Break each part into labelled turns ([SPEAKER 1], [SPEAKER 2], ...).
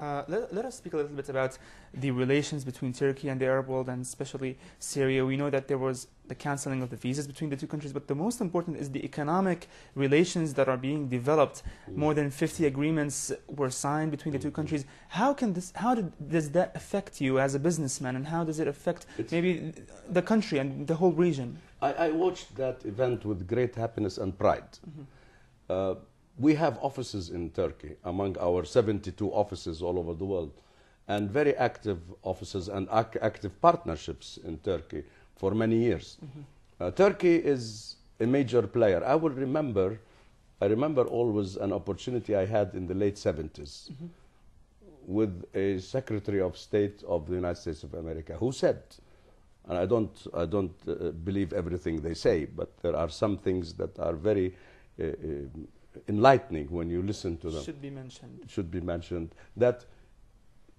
[SPEAKER 1] Let us speak a little bit about the relations between Turkey and the Arab world, and especially Syria. We know that there was the cancelling of the visas between the two countries, but the most important is the economic relations that are being developed. More than 50 agreements were signed between the two countries. Does that affect you as a businessman, and how does it affect maybe the country and the whole region?
[SPEAKER 2] I watched that event with great happiness and pride. We have offices in Turkey, among our 72 offices all over the world, and very active offices and active partnerships in Turkey for many years. Turkey is a major player. I remember always an opportunity I had in the late 70s with a Secretary of State of the United States of America who said, and I don't believe everything they say, but there are some things that are very enlightening when you listen to them. Should be mentioned that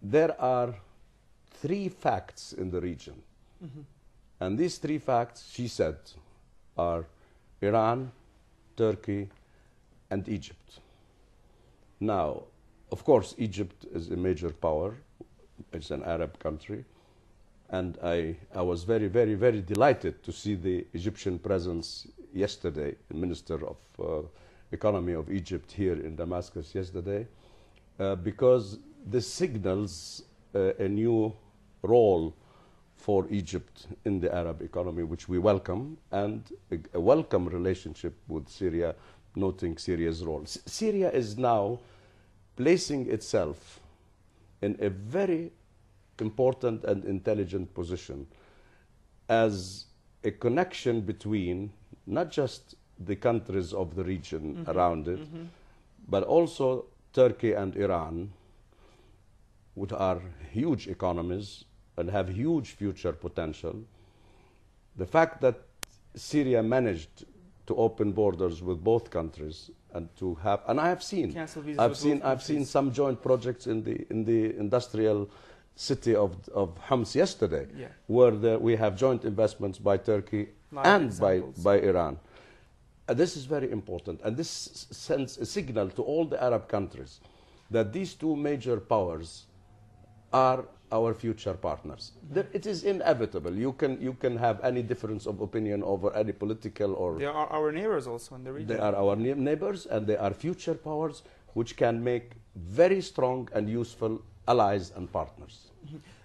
[SPEAKER 2] there are 3 facts in the region. And these 3 facts, she said, are Iran, Turkey, and Egypt. Now, of course, Egypt is a major power. It's an Arab country. And I was very, very, very delighted to see the Egyptian presence yesterday, the Minister of Economy of Egypt here in Damascus yesterday, because this signals a new role for Egypt in the Arab economy, which we welcome, and a welcome relationship with Syria, noting Syria's role. Syria is now placing itself in a very important and intelligent position as a connection between not just the countries of the region around it, but also Turkey and Iran, which are huge economies and have huge future potential. The fact that Syria managed to open borders with both countries and to have, and I have seen, I've seen some joint projects in the industrial city of Homs yesterday, where we have joint investments by Turkey and by Iran. This is very important, and this sends a signal to all the Arab countries that these 2 major powers are our future partners. It is inevitable. You can have any difference of opinion over any political or...
[SPEAKER 1] They are our neighbors also in the region.
[SPEAKER 2] They are our neighbors, and they are future powers which can make very strong and useful allies and partners.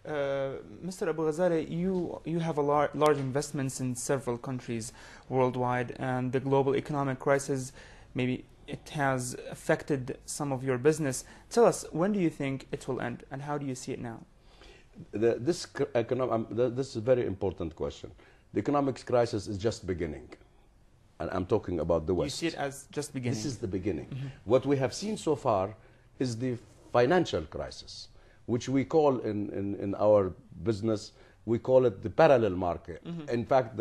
[SPEAKER 1] Mr. Abu-Ghazaleh, you have a large investments in several countries worldwide, and the global economic crisis, maybe it has affected some of your business. Tell us, when do you think it will end, and how do you see it now?
[SPEAKER 2] This is a very important question. The economic crisis is just beginning, and I'm talking about the West.
[SPEAKER 1] You see it as just beginning?
[SPEAKER 2] This is the beginning. What we have seen so far is the financial crisis, which we call in our business, we call it the parallel market. In fact,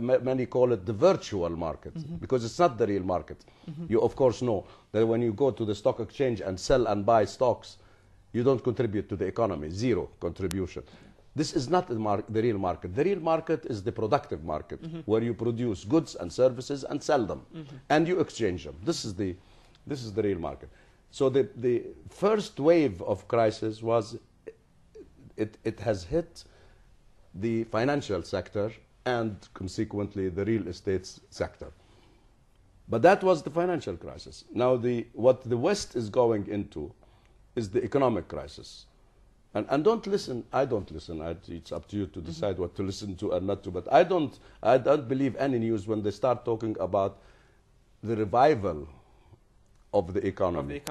[SPEAKER 2] many call it the virtual market, because it's not the real market. You, of course, know that when you go to the stock exchange and sell and buy stocks, you don't contribute to the economy, 0 contribution. This is not the real market. The real market is the productive market, where you produce goods and services and sell them, and you exchange them. This is the real market. So the first wave of crisis was, it has hit the financial sector and consequently the real estate sector. But that was the financial crisis. Now what the West is going into is the economic crisis. And don't listen, I don't listen, it's up to you to decide what to listen to and not to, but I don't believe any news when they start talking about the revival of the economy.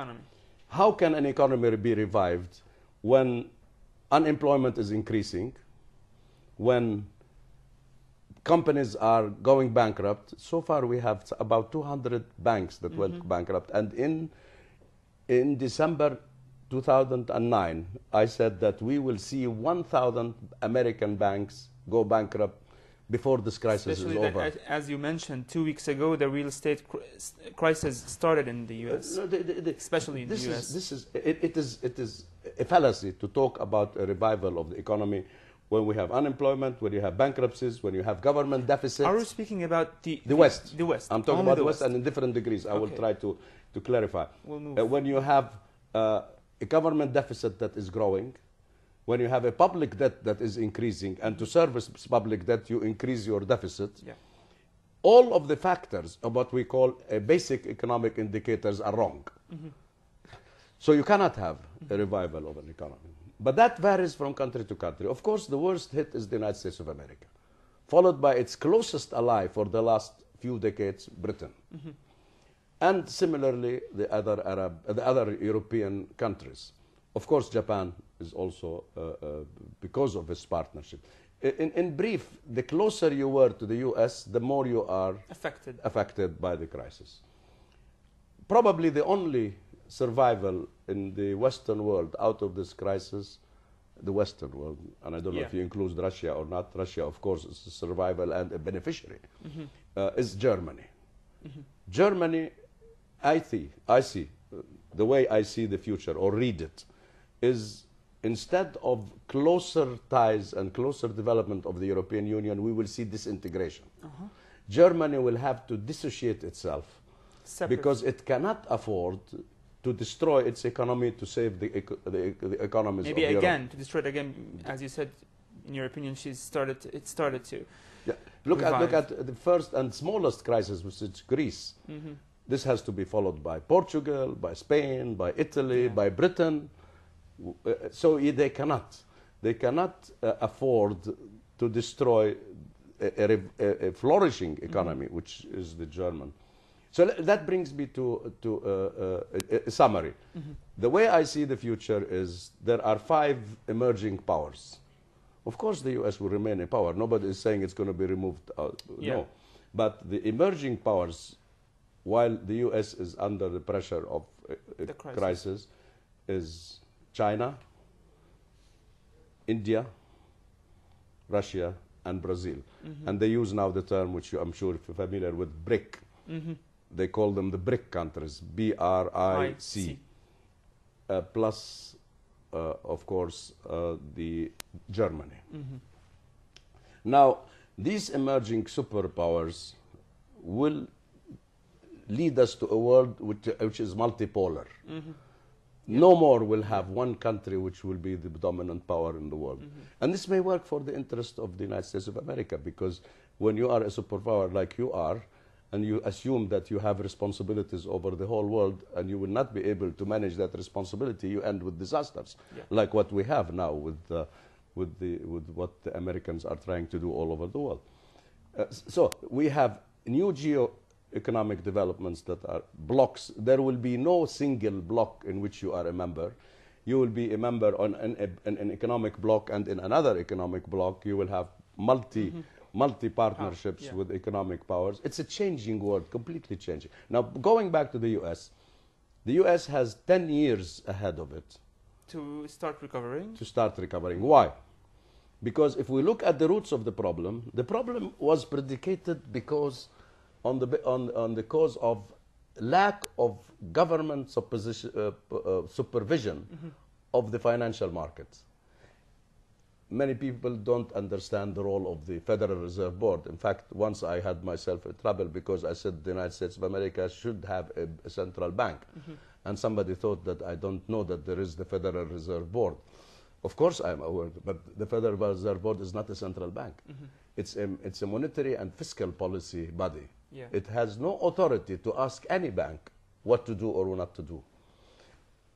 [SPEAKER 2] How can an economy be revived when unemployment is increasing, when companies are going bankrupt? So far we have about 200 banks that went bankrupt, and in December 2009 I said that we will see 1,000 American banks go bankrupt before this crisis is over.
[SPEAKER 1] As you mentioned 2 weeks ago, the real estate crisis started in the U.S., especially in the U.S.
[SPEAKER 2] It is a fallacy to talk about a revival of the economy when we have unemployment, when you have bankruptcies, when you have government deficits.
[SPEAKER 1] Are we speaking about the
[SPEAKER 2] West?
[SPEAKER 1] The West.
[SPEAKER 2] I'm talking about the West, and in different degrees. I will try to clarify.
[SPEAKER 1] We'll move.
[SPEAKER 2] When you have a government deficit that is growing, when you have a public debt that is increasing, and to service public debt, you increase your deficit, all of the factors of what we call basic economic indicators are wrong. So you cannot have a revival of an economy. But that varies from country to country. Of course, the worst hit is the United States of America, followed by its closest ally for the last few decades, Britain. And similarly, the other European countries. Of course, Japan is also, because of its partnership. In brief, the closer you were to the US, the more you are affected by the crisis. Probably the only survival in the Western world out of this crisis, the Western world, and I don't know if you include Russia or not. Russia, of course, is a survival and a beneficiary, is Germany. Germany, I see, the way I see the future or read it, is instead of closer ties and closer development of the European Union, we will see disintegration. Germany will have to dissociate itself because it cannot afford to destroy its economy to save the economies of Europe. Maybe
[SPEAKER 1] again, to destroy it again, as you said, in your opinion, it started to
[SPEAKER 2] look at the first and smallest crisis, which is Greece. This has to be followed by Portugal, by Spain, by Italy, by Britain. So they cannot afford to destroy a flourishing economy, which is the German. So that brings me to a summary. The way I see the future is there are 5 emerging powers. Of course, the US will remain a power. Nobody is saying it's going to be removed. No. But the emerging powers, while the US is under the pressure of a crisis, is China, India, Russia, and Brazil. And they use now the term, which I'm sure if you're familiar with, BRIC. They call them the BRIC countries, B-R-I-C, plus, of course, the Germany. Now, these emerging superpowers will lead us to a world which is multipolar. No more will have one country which will be the dominant power in the world. And this may work for the interest of the United States of America, because when you are a superpower like you are, and you assume that you have responsibilities over the whole world, and you will not be able to manage that responsibility, you end with disasters, like what we have now with what the Americans are trying to do all over the world. So we have new geo-economic developments that are blocks. There will be no single block in which you are a member. You will be a member on an economic block, and in another economic block you will have multi-partnerships with economic powers. It's a changing world, completely changing. Now, going back to the US has 10 years ahead of it.
[SPEAKER 1] To start recovering?
[SPEAKER 2] Why? Because if we look at the roots of the problem was predicated because on the cause of lack of government supervision of the financial markets. Many people don't understand the role of the Federal Reserve Board. In fact, once I had myself in trouble because I said the United States of America should have a central bank. And somebody thought that I don't know that there is the Federal Reserve Board. Of course I'm aware, but the Federal Reserve Board is not a central bank. It's a monetary and fiscal policy body. It has no authority to ask any bank what to do or not to do.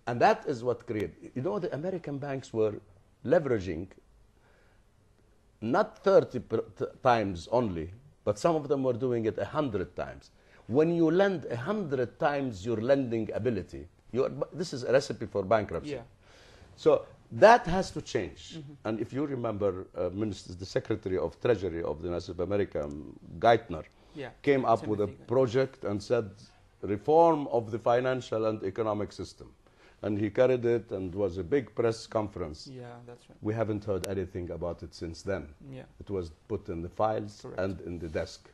[SPEAKER 2] And that is what created, the American banks were leveraging not 30 times only, but some of them were doing it 100 times. When you lend 100 times your lending ability, this is a recipe for bankruptcy. So that has to change. And if you remember, the Secretary of Treasury of the United States of America, Geithner, came up with a project and said, reform of the financial and economic system. And he carried it, and it was a big press conference.
[SPEAKER 1] That's right.
[SPEAKER 2] We haven't heard anything about it since then. It was put in the files and in the desk.